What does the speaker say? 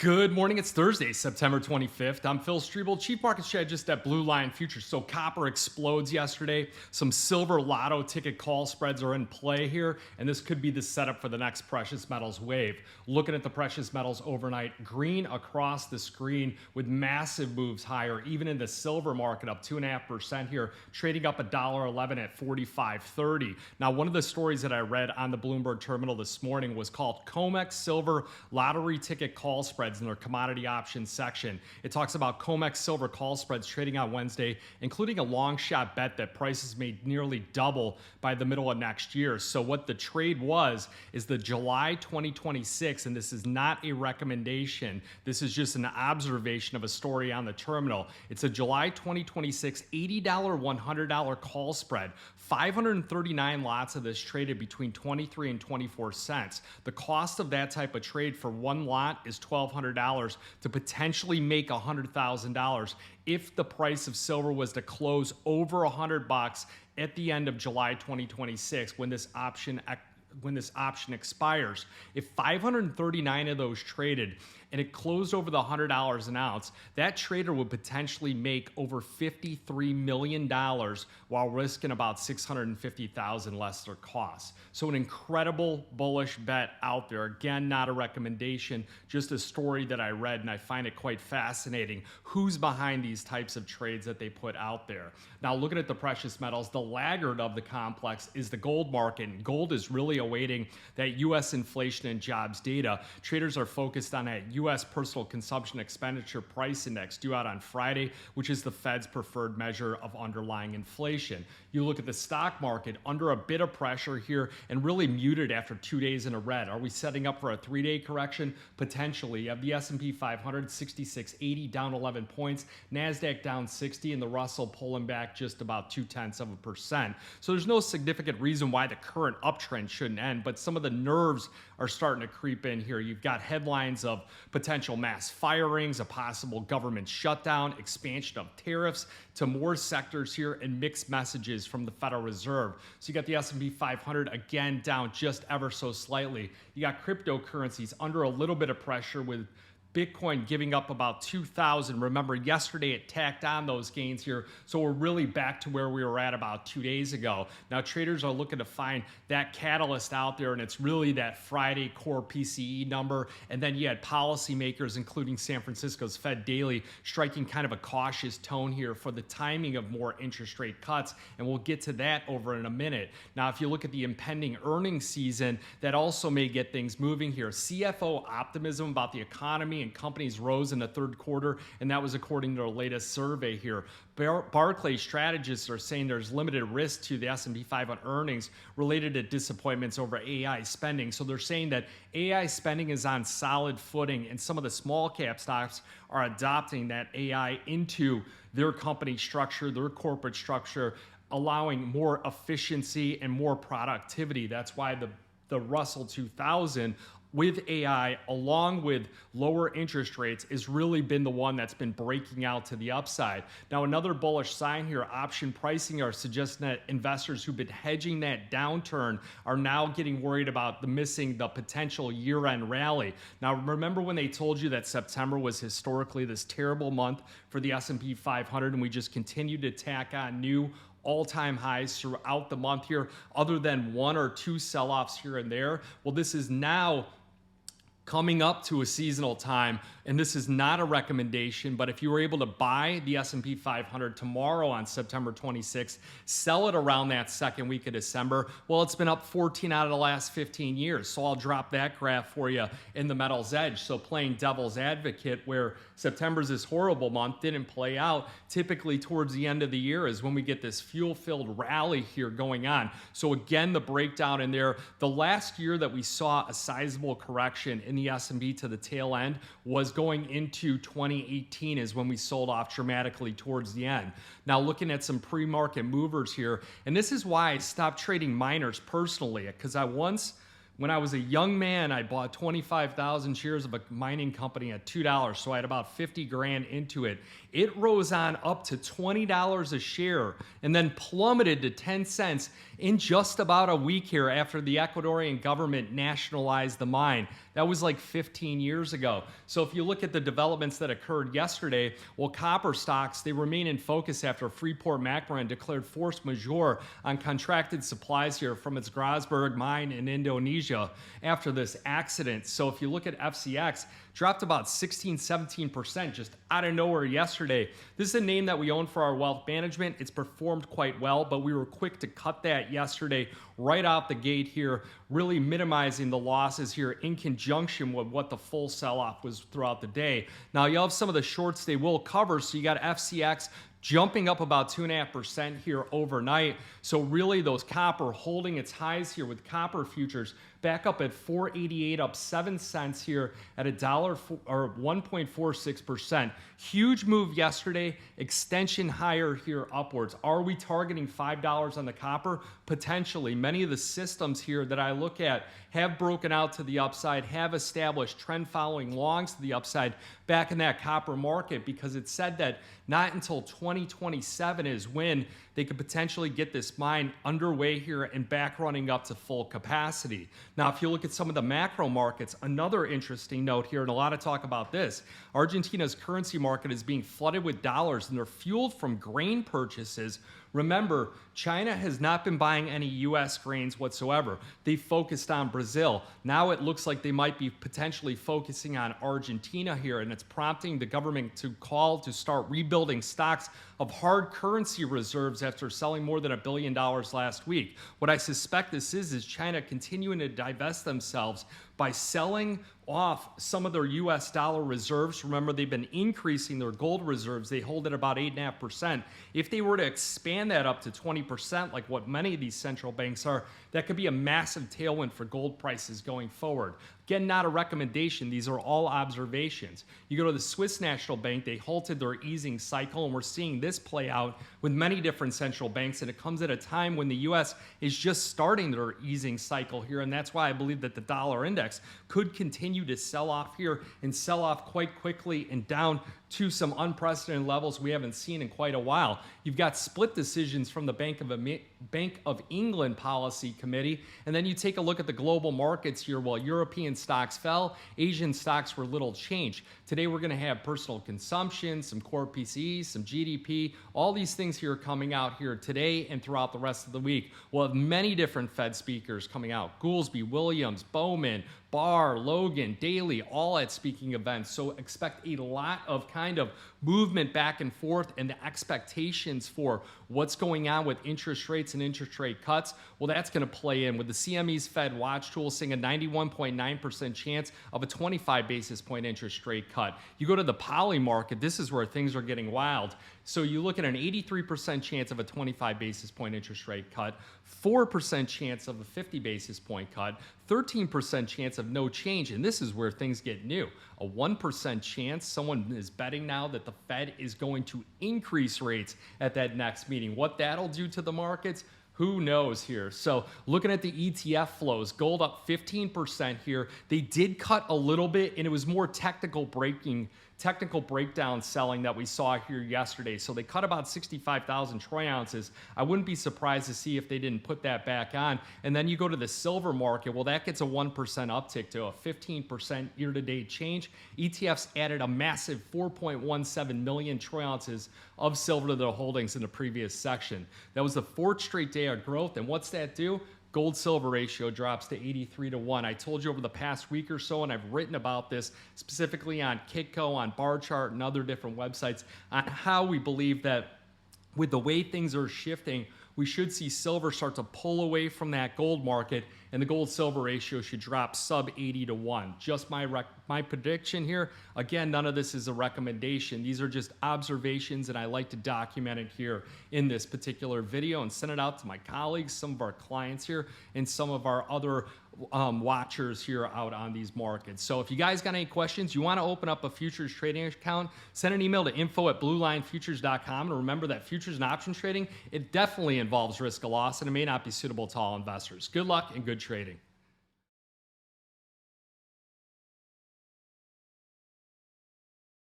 Good morning. It's Thursday, September 25th. I'm Phil Streible, Chief Market Strategist at Blue Line Futures. So copper explodes yesterday. Some silver Lotto ticket call spreads are in play here, and this could be the setup for the next precious metals wave. Looking at the precious metals overnight, green across the screen with massive moves higher, even in the silver market up 2.5% here, trading up $1.11 at 45.30. Now, one of the stories that I read on the Bloomberg terminal this morning was called COMEX Silver Lottery Ticket Call Spreads in their commodity options section. It talks about COMEX silver call spreads trading on Wednesday, including a long shot bet that prices may nearly double by the middle of next year. So what the trade was is the July 2026, and this is not a recommendation. This is just an observation of a story on the terminal. It's a July 2026 $80, $100 call spread. 539 lots of this traded between 23 and 24 cents. The cost of that type of trade for one lot is $1,200 to potentially make $100,000 if the price of silver was to close over $100 at the end of July 2026 when this option expires. If 539 of those traded and it closed over the $100 an ounce, that trader would potentially make over $53 million while risking about $650,000 less their costs. So an incredible bullish bet out there. Again, not a recommendation, just a story that I read, and I find it quite fascinating who's behind these types of trades that they put out there. Now, looking at the precious metals, the laggard of the complex is the gold market, and gold is really awaiting that U.S. inflation and jobs data. Traders are focused on that U.S. personal consumption expenditure price index due out on Friday, which is the Fed's preferred measure of underlying inflation. You look at the stock market under a bit of pressure here and really muted after 2 days in a red. Are we setting up for a 3-day correction? Potentially. You have the S&P 500, 6680, down 11 points. NASDAQ down 60, and the Russell pulling back just about 0.2%. So there's no significant reason why the current uptrend shouldn't end, but some of the nerves are starting to creep in here. You've got headlines of potential mass firings, a possible government shutdown, expansion of tariffs to more sectors here, and mixed messages from the Federal Reserve. So you got the S&P 500 again down just ever so slightly. You got cryptocurrencies under a little bit of pressure with Bitcoin giving up about 2,000. Remember, yesterday it tacked on those gains here, so we're really back to where we were at about 2 days ago. Now, traders are looking to find that catalyst out there, and it's really that Friday core PCE number. And then you had policymakers, including San Francisco's Fed Daily, striking kind of a cautious tone here for the timing of more interest rate cuts, and we'll get to that over in a minute. Now, if you look at the impending earnings season, that also may get things moving here. CFO optimism about the economy and companies rose in the third quarter, and that was according to our latest survey here. Barclays strategists are saying there's limited risk to the S&P 500 earnings related to disappointments over AI spending. So they're saying that AI spending is on solid footing, and some of the small cap stocks are adopting that AI into their company structure, their corporate structure, allowing more efficiency and more productivity. That's why the Russell 2000 with AI, along with lower interest rates, has really been the one that's been breaking out to the upside. Now, another bullish sign here, option pricing are suggesting that investors who've been hedging that downturn are now getting worried about missing the potential year-end rally. Now, remember when they told you that September was historically this terrible month for the S&P 500, and we just continued to tack on new all-time highs throughout the month here, other than one or two sell-offs here and there? Well, this is now coming up to a seasonal time, and this is not a recommendation, but if you were able to buy the S&P 500 tomorrow on September 26th, sell it around that second week of December, well, it's been up 14 out of the last 15 years. So I'll drop that graph for you in the Metals Edge. So playing devil's advocate, where September's this horrible month didn't play out, typically towards the end of the year is when we get this fuel-filled rally here going on. So again, the breakdown in there, the last year that we saw a sizable correction in the S&P to the tail end was going into 2018, is when we sold off dramatically towards the end. Now, looking at some pre-market movers here, and this is why I stopped trading miners personally, because when I was a young man, I bought 25,000 shares of a mining company at $2, so I had about 50 grand into it. it rose on up to $20 a share and then plummeted to 10 cents in just about a week here after the Ecuadorian government nationalized the mine. That was like 15 years ago. So if you look at the developments that occurred yesterday, well, copper stocks, they remain in focus after Freeport-McMoRan declared force majeure on contracted supplies here from its Grasberg mine in Indonesia after this accident. So if you look at FCX, dropped about 16-17% just out of nowhere yesterday. This is a name that we own for our wealth management. It's performed quite well, but we were quick to cut that yesterday right out the gate here, really minimizing the losses here in conjunction with what the full sell-off was throughout the day. Now, you have some of the shorts they will cover, so you got FCX jumping up about 2.5% here overnight. So really those copper holding its highs here with copper futures back up at 488, up 7 cents here at $1.46%. Huge move yesterday, extension higher here upwards. Are we targeting $5 on the copper? Potentially. Many of the systems here that I look at have broken out to the upside, have established trend following longs to the upside back in that copper market, because it said that not until 2027 is when they could potentially get this mine underway here and back running up to full capacity. Now, if you look at some of the macro markets, another interesting note here, and a lot of talk about this, Argentina's currency market is being flooded with dollars, and they're fueled from grain purchases. Remember, China has not been buying any U.S. grains whatsoever. They focused on Brazil. Now it looks like they might be potentially focusing on Argentina here, and it's prompting the government to call to start rebuilding stocks of hard currency reserves after selling more than $1 billion last week. What I suspect this is China continuing to divest themselves by selling off some of their U.S. dollar reserves. Remember, they've been increasing their gold reserves. They hold at about 8.5%. If they were to expand that up to 20%, like what many of these central banks are, that could be a massive tailwind for gold prices going forward. Again, not a recommendation. These are all observations. You go to the Swiss National Bank, they halted their easing cycle, and we're seeing this play out with many different central banks, and it comes at a time when the U.S. is just starting their easing cycle here, and that's why I believe that the dollar index could continue to sell off here and sell off quite quickly and down to some unprecedented levels we haven't seen in quite a while. You've got split decisions from the Bank of England Policy Committee, and then you take a look at the global markets here. While European stocks fell, Asian stocks were little changed. Today we're going to have personal consumption, some core PCEs, some GDP, all these things here coming out here today and throughout the rest of the week. We'll have many different Fed speakers coming out. Goolsbee, Williams, Bowman, Barr, Logan, Daly, all at speaking events. So expect a lot of kind of movement back and forth, and the expectations for what's going on with interest rates and interest rate cuts. Well, that's going to play in with the CME's Fed Watch tool saying a 91.9% chance of a 25 basis point interest rate cut. You go to the poly market, this is where things are getting wild. So you look at an 83% chance of a 25 basis point interest rate cut, 4% chance of a 50 basis point cut, 13% chance of no change, and this is where things get new. A 1% chance, someone is betting now that the Fed is going to increase rates at that next meeting. What that'll do to the markets, who knows here? So looking at the ETF flows, gold up 15% here. They did cut a little bit, and it was more technical breakdown selling that we saw here yesterday. So they cut about 65,000 troy ounces. I wouldn't be surprised to see if they didn't put that back on. And then you go to the silver market. Well, that gets a 1% uptick to a 15% year-to-date change. ETFs added a massive 4.17 million troy ounces of silver to their holdings in the previous section. That was the fourth straight day of growth. And what's that do? Gold-silver ratio drops to 83-1. I told you over the past week or so, and I've written about this specifically on Kitco, on Bar Chart, and other different websites, on how we believe that with the way things are shifting, we should see silver start to pull away from that gold market, and the gold-silver ratio should drop sub 80-1. Just my prediction here. Again, none of this is a recommendation. These are just observations, and I like to document it here in this particular video and send it out to my colleagues, some of our clients here, and some of our other watchers here out on these markets. So if you guys got any questions, you want to open up a futures trading account, send an email to info@bluelinefutures.com. And remember that futures and options trading, it definitely involves risk of loss, and it may not be suitable to all investors. Good luck and good trading.